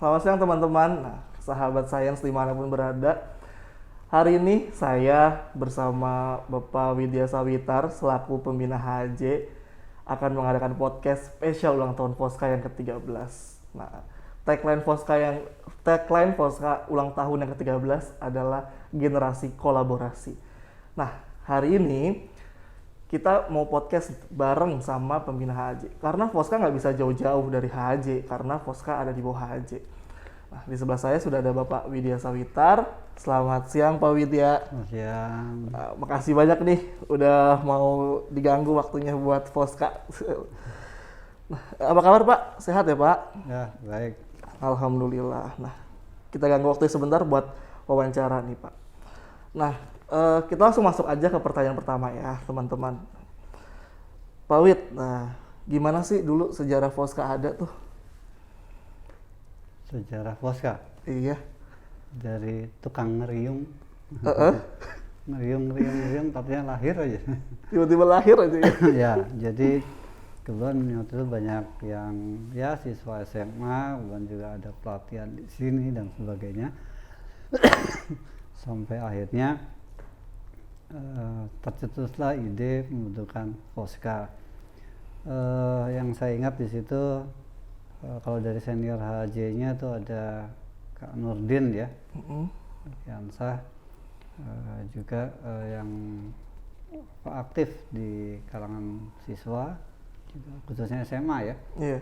Selamat siang teman-teman, sahabat sains dimanapun berada. Hari ini saya bersama Bapak Widya Sawitar selaku pembina HJ akan mengadakan podcast spesial ulang tahun Fosca yang ke-13. Nah, tagline Fosca ulang tahun yang ke-13 adalah generasi kolaborasi. Nah, hari ini kita mau podcast bareng sama pembina HJ karena Fosca nggak bisa jauh-jauh dari HJ karena Fosca ada di bawah HJ. Nah, di sebelah saya sudah ada Bapak Widya Sawitar. Selamat siang Pak Widya. Selamat siang. Makasih banyak nih udah mau diganggu waktunya buat Fosca. Nah, apa kabar Pak? Sehat ya Pak? Ya, baik. Alhamdulillah. Nah, kita ganggu waktu sebentar buat wawancara nih Pak. Nah, kita langsung masuk aja ke pertanyaan pertama ya teman-teman. Pak Wid, nah gimana sih dulu sejarah Fosca ada tuh? Sejarah Fosca Iya. dari tukang ngeriung. Ngeriung, tapi lahir aja. Tiba-tiba lahir aja ya? Ya, jadi kebetulan waktu itu banyak yang ya siswa SMA, kemudian juga ada pelatihan di sini dan sebagainya. Sampai akhirnya tercetuslah ide pembentukan Fosca. Yang saya ingat di situ kalau dari senior HJ-nya tuh ada Kak Nurdin ya, Yansah, juga yang aktif di kalangan siswa, khususnya SMA ya. Iya.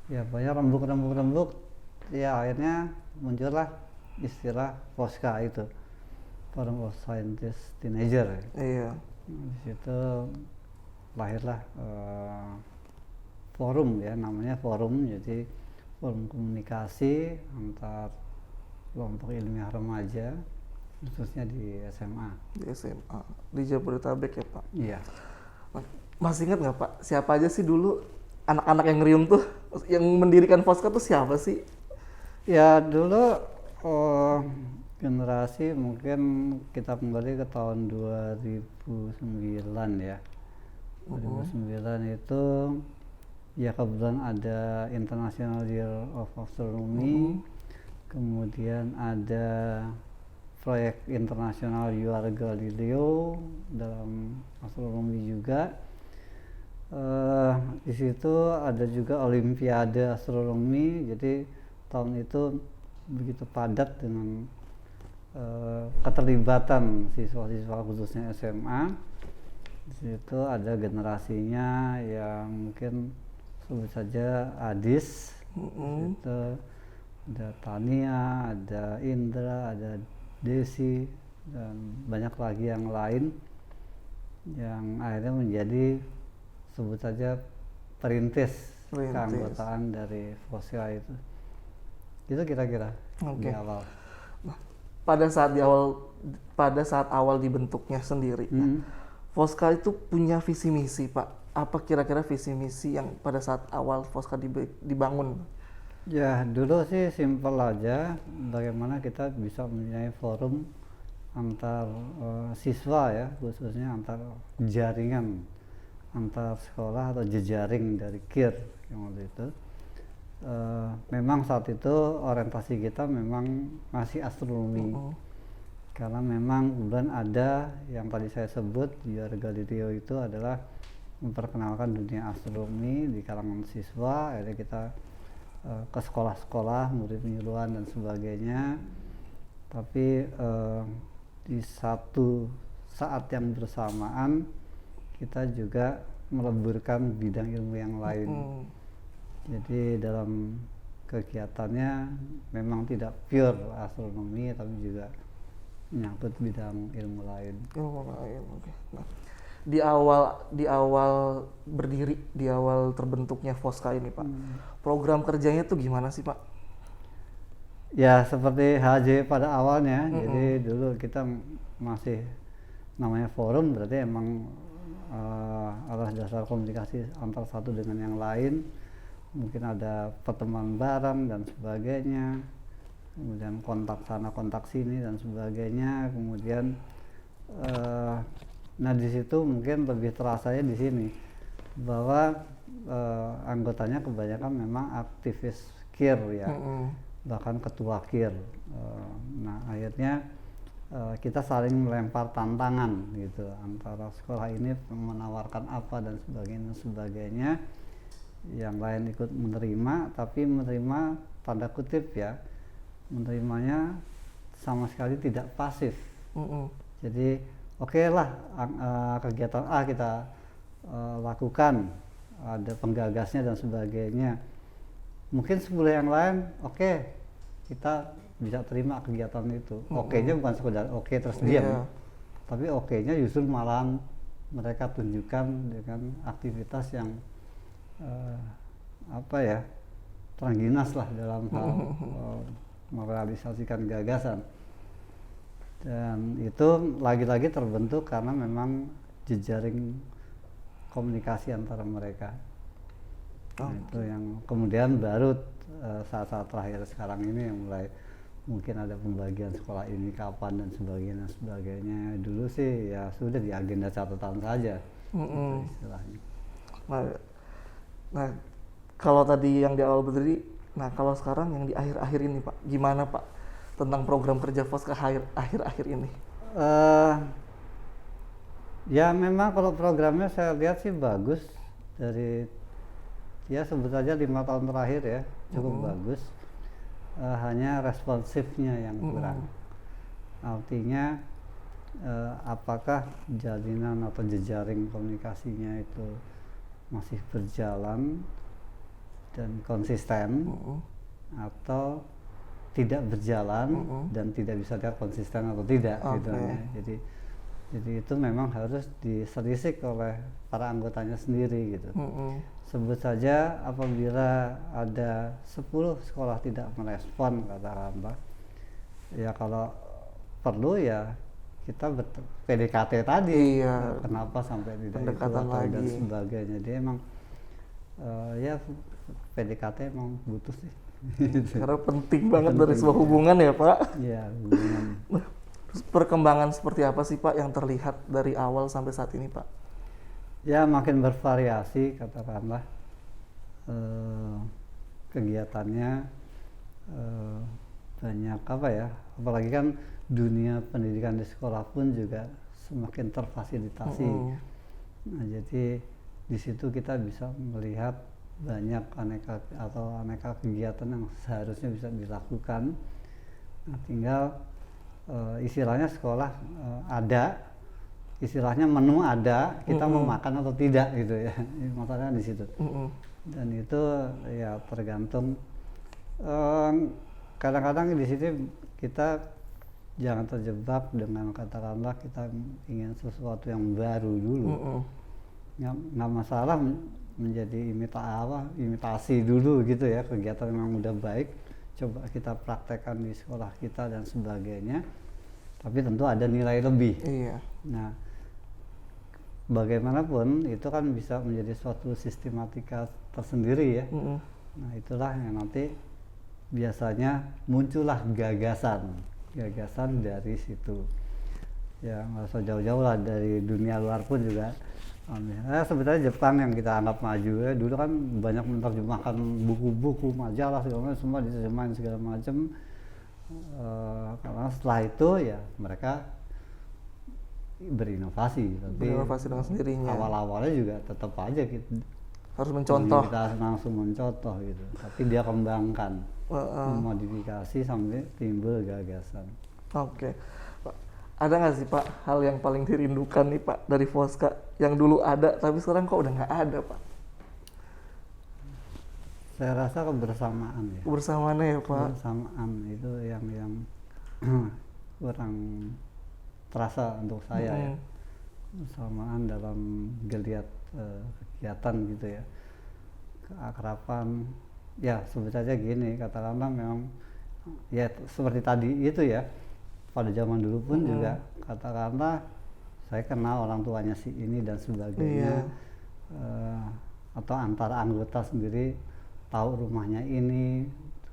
Ya banyak rembuk, ya akhirnya muncullah istilah Fosca itu, Forum of Scientist Teenager. Iya. Di situ lahirlah forum ya, namanya forum, jadi forum komunikasi antar kelompok ilmiah remaja khususnya di SMA. Di SMA, di Jabodetabek ya Pak? Iya. Masih ingat nggak Pak, siapa aja sih dulu anak-anak yang ngeriung tuh, yang mendirikan Fosca tuh siapa sih? Ya dulu generasi mungkin kita kembali ke tahun 2009 ya. 2009 itu ya kebetulan ada International Year of Astronomy, kemudian ada proyek internasional UR Galileo dalam astronomi juga. Di situ ada juga Olimpiade Astronomi, jadi tahun itu begitu padat dengan keterlibatan siswa-siswa khususnya SMA. Di situ ada generasinya yang mungkin sebut saja Adis, itu ada Tania, ada Indra, ada Desi, dan banyak lagi yang lain yang akhirnya menjadi sebut saja perintis keanggotaan dari Fosca itu. Itu kira-kira di awal. Nah, pada saat awal dibentuknya sendiri, Fosca itu punya visi misi Pak. Apa kira-kira visi misi yang pada saat awal Fosca dibangun? Ya dulu sih simpel aja, bagaimana kita bisa mempunyai forum antar siswa ya, khususnya antar jaringan antar sekolah atau jejaring dari KIR yang waktu itu. Memang saat itu orientasi kita memang masih astronomi, karena memang kemudian ada yang tadi saya sebut UR Galileo itu adalah memperkenalkan dunia astronomi di kalangan siswa. Akhirnya kita ke sekolah-sekolah, murid penyuluhan dan sebagainya. Tapi di satu saat yang bersamaan kita juga meleburkan bidang ilmu yang lain. Jadi dalam kegiatannya memang tidak pure astronomi, tapi juga menyangkut bidang ilmu lain. Oke. Nah, di awal berdiri, di awal terbentuknya Fosca ini Pak, program kerjanya tuh gimana sih Pak? Ya seperti HJ pada awalnya, jadi dulu kita masih namanya forum, berarti emang atas dasar komunikasi antar satu dengan yang lain, mungkin ada pertemuan bareng dan sebagainya, kemudian kontak sana kontak sini dan sebagainya, kemudian nah di situ mungkin lebih terasanya di sini bahwa anggotanya kebanyakan memang aktivis KIR ya. bahkan ketua KIR. Nah akhirnya kita saling melempar tantangan gitu antara sekolah ini menawarkan apa dan sebagainya, yang lain ikut menerima, tapi menerima tanda kutip ya, menerimanya sama sekali tidak pasif. Jadi oke lah, kegiatan A kita lakukan, ada penggagasnya dan sebagainya. Mungkin 10 yang lain oke, kita bisa terima kegiatan itu. Oke-nya bukan sekedar oke terus diam, tapi oke-nya justru malahan mereka tunjukkan dengan aktivitas yang terengginas lah dalam hal merealisasikan gagasan. Dan itu lagi-lagi terbentuk karena memang jejaring komunikasi antara mereka. Nah, itu yang kemudian baru saat-saat terakhir sekarang ini yang mulai mungkin ada pembagian sekolah ini kapan dan sebagainya. Dulu sih ya sudah di agenda catatan saja, gitu istilahnya. Nah, kalau tadi yang di awal berdiri, nah kalau sekarang yang di akhir-akhir ini Pak, gimana Pak tentang program kerja FOSKA akhir-akhir ini? Ya memang kalau programnya saya lihat sih bagus, dari ya sebut saja 5 tahun terakhir ya cukup bagus. Hanya responsifnya yang kurang. Artinya apakah jalinan atau jejaring komunikasinya itu masih berjalan dan konsisten, atau tidak berjalan dan tidak bisa lihat konsisten atau tidak gitu ya. Jadi itu memang harus diselisih oleh para anggotanya sendiri gitu. Sebut saja apabila ada 10 sekolah tidak merespon katakanlah, ya kalau perlu ya kita PDKT tadi, kenapa sampai tidak itu atau dan sebagainya. Jadi emang ya PDKT emang butuh sih. Karena penting banget dari sebuah hubungan ya Pak. Iya, hubungan. Terus perkembangan seperti apa sih Pak yang terlihat dari awal sampai saat ini Pak? Ya makin bervariasi katakanlah kegiatannya, banyak apa ya, apalagi kan dunia pendidikan di sekolah pun juga semakin terfasilitasi. Nah jadi di situ kita bisa melihat banyak aneka kegiatan yang seharusnya bisa dilakukan. Nah, tinggal istilahnya sekolah ada, istilahnya menu ada, kita mau makan atau tidak gitu ya, masalahnya di situ. Dan itu ya tergantung, kadang-kadang di situ kita jangan terjebak dengan katakanlah kita ingin sesuatu yang baru dulu. Nggak masalah menjadi imitasi dulu gitu ya, kegiatan memang udah baik, coba kita praktekkan di sekolah kita dan sebagainya, tapi tentu ada nilai lebih. Nah bagaimanapun itu kan bisa menjadi suatu sistematika tersendiri ya. Nah itulah yang nanti biasanya muncullah gagasan dari situ ya, nggak usah jauh-jauh lah, dari dunia luar pun juga. Sebetulnya Jepang yang kita anggap maju ya, dulu kan banyak menerjemahkan buku-buku, majalah segala macam, semua diterjemahin segala macam. Karena setelah itu ya mereka berinovasi, tapi dengan sendirinya. Awal-awalnya juga tetap aja gitu, harus mencontoh. Kita langsung mencontoh gitu, tapi dia kembangkan, memodifikasi sampai timbul gagasan. Oke. Pak, ada nggak sih Pak hal yang paling dirindukan nih Pak dari FOSKA yang dulu ada tapi sekarang kok udah nggak ada Pak? Saya rasa kebersamaan ya. Kebersamaannya ya Pak. Kebersamaan itu yang kurang terasa untuk saya ya. Kebersamaan dalam geliat kegiatan gitu ya. Keakraban. Ya sebut saja gini, katakanlah memang ya seperti tadi itu ya. Pada zaman dulu pun juga katakanlah saya kenal orang tuanya si ini dan sebagainya. Atau antara anggota sendiri tahu rumahnya ini,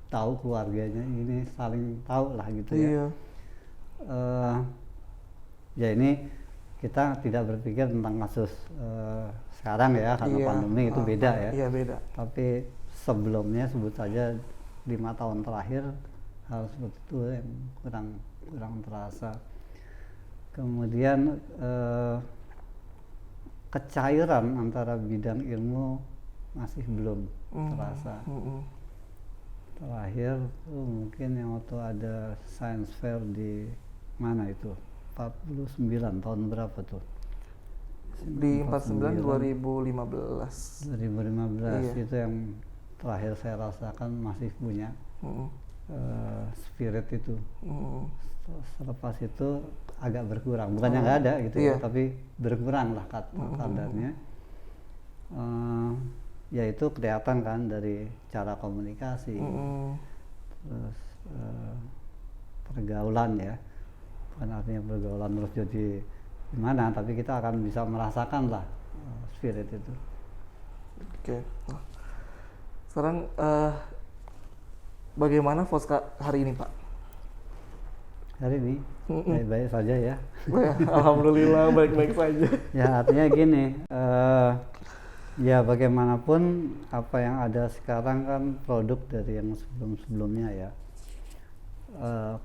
tahu keluarganya ini, saling tahu lah gitu ya. Ya ini kita tidak berpikir tentang kasus sekarang ya, karena pandemi itu beda ya. Iya beda. Tapi sebelumnya sebut saja 5 tahun terakhir hal seperti itu yang kurang terasa. Kemudian kecairan antara bidang ilmu masih belum terasa. Terakhir tuh mungkin yang waktu ada science fair di mana itu 49 tahun berapa tuh? Di 49 2015. 2015 Iya. itu yang terakhir saya rasakan masih punya spirit itu. Selepas itu agak berkurang, bukannya nggak ada gitu ya, tapi berkurang lah kadarnya. Ya itu kelihatan kan dari cara komunikasi, terus pergaulan ya, bukan artinya pergaulan terus jadi gimana, tapi kita akan bisa merasakan lah spirit itu. Oke. Nah, sekarang bagaimana Fosca hari ini, Pak? Hari ini baik-baik saja ya. Alhamdulillah baik-baik saja. Ya artinya gini, ya bagaimanapun apa yang ada sekarang kan produk dari yang sebelum-sebelumnya ya.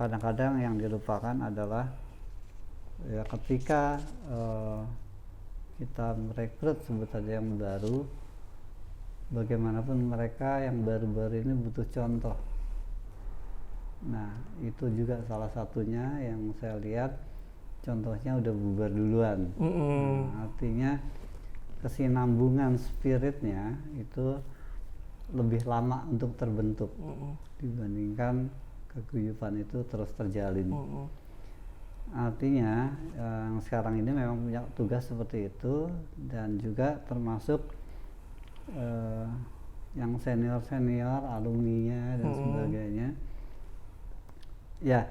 Kadang-kadang yang dilupakan adalah ya ketika kita merekrut sebut saja yang baru, bagaimanapun mereka yang baru-baru ini butuh contoh. Nah itu juga salah satunya yang saya lihat contohnya udah bubar duluan. Nah, artinya kesinambungan spiritnya itu lebih lama untuk terbentuk dibandingkan keguyupan itu terus terjalin. Artinya yang sekarang ini memang punya tugas seperti itu, dan juga termasuk yang senior alumninya dan sebagainya. Ya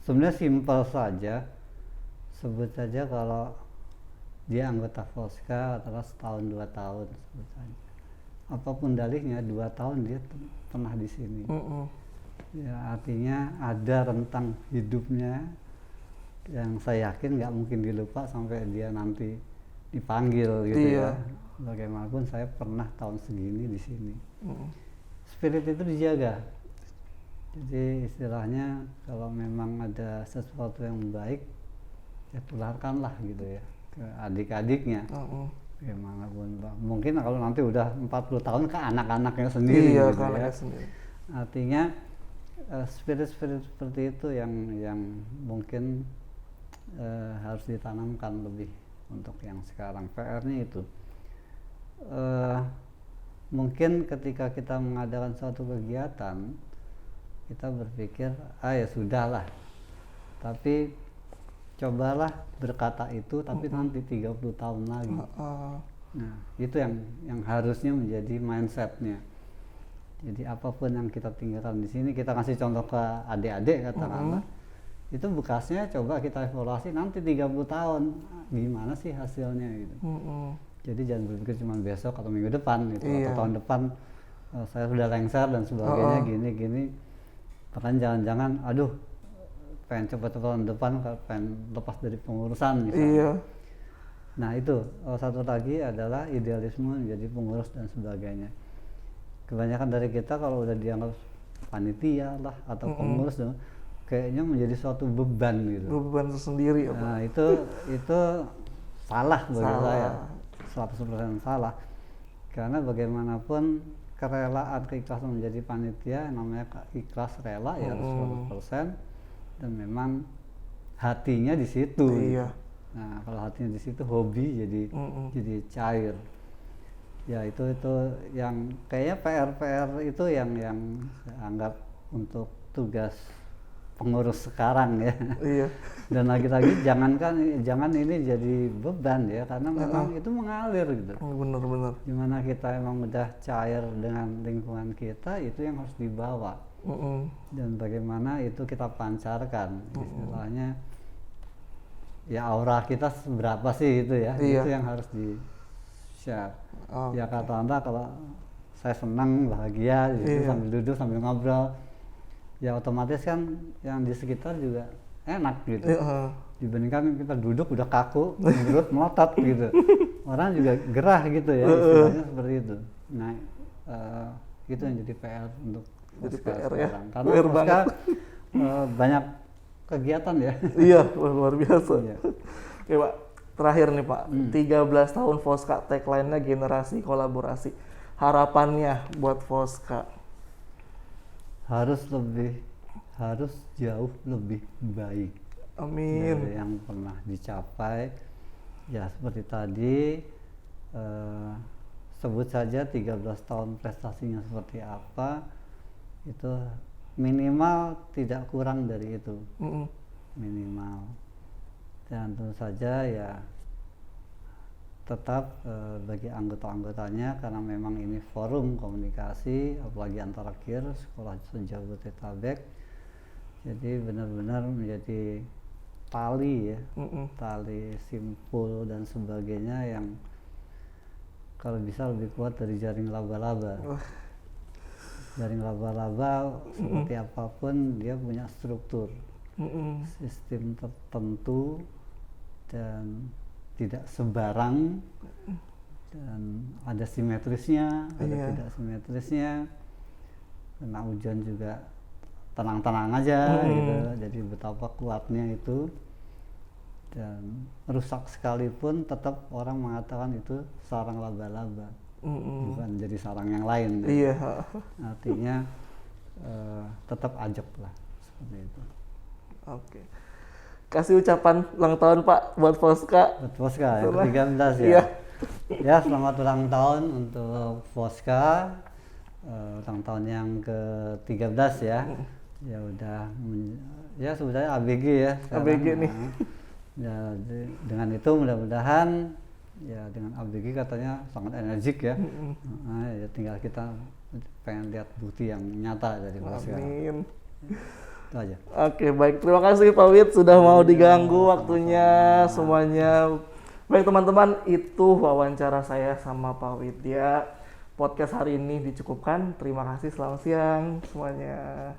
sebenarnya simpel saja, sebut saja kalau dia anggota Fosca adalah setahun 2 tahun sebut saja. Apapun dalihnya 2 tahun dia pernah di sini. Ya artinya ada rentang hidupnya yang saya yakin nggak mungkin dilupa sampai dia nanti dipanggil gitu ya. Bagaimanapun saya pernah tahun segini di sini. Spirit itu dijaga. Jadi istilahnya kalau memang ada sesuatu yang baik ya tularkanlah gitu ya ke adik-adiknya. Bagaimanapun mungkin kalau nanti udah 40 tahun ke anak-anaknya sendiri gitu ya. Artinya spirit-spirit seperti itu yang mungkin harus ditanamkan lebih untuk yang sekarang. PR-nya itu mungkin ketika kita mengadakan suatu kegiatan kita berpikir ya sudahlah, tapi cobalah berkata itu tapi nanti 30 tahun lagi. Nah itu yang harusnya menjadi mindsetnya. Jadi apapun yang kita tinggalkan di sini, kita kasih contoh ke adik-adik katakanlah, itu bekasnya coba kita evaluasi nanti 30 tahun gimana sih hasilnya gitu. Jadi jangan berpikir cuma besok atau minggu depan gitu, atau tahun depan saya sudah lengser dan sebagainya gini. Bahkan jangan-jangan aduh pengen cepat tahun depan pengen lepas dari pengurusan misalnya. Nah itu satu lagi adalah idealisme menjadi pengurus dan sebagainya. Kebanyakan dari kita kalau udah dianggap panitia lah atau pengurus kayaknya menjadi suatu beban gitu. Beban tersendiri ya, Pak. Nah itu salah bagi saya, 100% salah. Karena bagaimanapun kerelaan, keikhlasan menjadi panitia namanya ikhlas rela ya 100%, dan memang hatinya di situ. Nah kalau hatinya di situ hobi jadi cair. Ya itu yang kayaknya PR itu yang saya anggap untuk tugas pengurus sekarang ya. Dan lagi-lagi jangan ini jadi beban ya, karena memang itu mengalir gitu. Benar. Gimana kita emang udah cair dengan lingkungan kita, itu yang harus dibawa. Dan bagaimana itu kita pancarkan, istilahnya ya aura kita seberapa sih itu ya. Itu yang harus di share. Ya kata Anda kalau saya senang bahagia sambil duduk sambil ngobrol, ya otomatis kan yang di sekitar juga enak gitu. Dibandingkan kita duduk udah kaku, perut melotot gitu. Orang juga gerah gitu ya, istilahnya seperti itu. Nah Itu yang jadi PR untuk Jadi Fosca PR ya, sekarang. Karena PR Fosca banget. banyak kegiatan ya. Iya, wah, luar biasa. Iya. Oke Pak, terakhir nih Pak, 13 tahun Fosca, tagline-nya generasi kolaborasi. Harapannya buat Fosca? Harus jauh lebih baik Amin. dari yang pernah dicapai. Ya seperti tadi, sebut saja 13 tahun prestasinya seperti apa, itu minimal tidak kurang dari itu, minimal. Dan tentu saja ya tetap bagi anggota-anggotanya, karena memang ini forum komunikasi, apalagi antara KIR, Sekolah Senja Bodetabek, jadi benar-benar menjadi tali ya, tali simpul dan sebagainya yang kalau bisa lebih kuat dari jaring laba-laba. Jaring laba-laba seperti apapun dia punya struktur, sistem tertentu, dan tidak sebarang, dan ada simetrisnya, ada tidak simetrisnya. Kena hujan juga tenang-tenang aja gitu. Jadi betapa kuatnya itu, dan rusak sekalipun tetap orang mengatakan itu sarang laba-laba, bukan jadi sarang yang lain. Iya. Artinya tetap ajak lah seperti itu. Oke. Kasih ucapan ulang tahun Pak buat Fosca. Buat Fosca yang ke-13 ya. Iya. Ya, selamat ulang tahun untuk Fosca. Ulang tahun yang ke-13 ya. Ya udah ya sebenarnya ABG ya sekarang. ABG nih. Ya dengan itu mudah-mudahan ya dengan ABG katanya sangat energik ya. Ya tinggal kita pengen lihat bukti yang nyata dari Fosca. Amin. Itu aja. Oke, baik. Terima kasih Pak Wid sudah mau diganggu waktunya semuanya. Baik teman-teman, itu wawancara saya sama Pak Wid ya. Podcast hari ini dicukupkan. Terima kasih, selamat siang semuanya.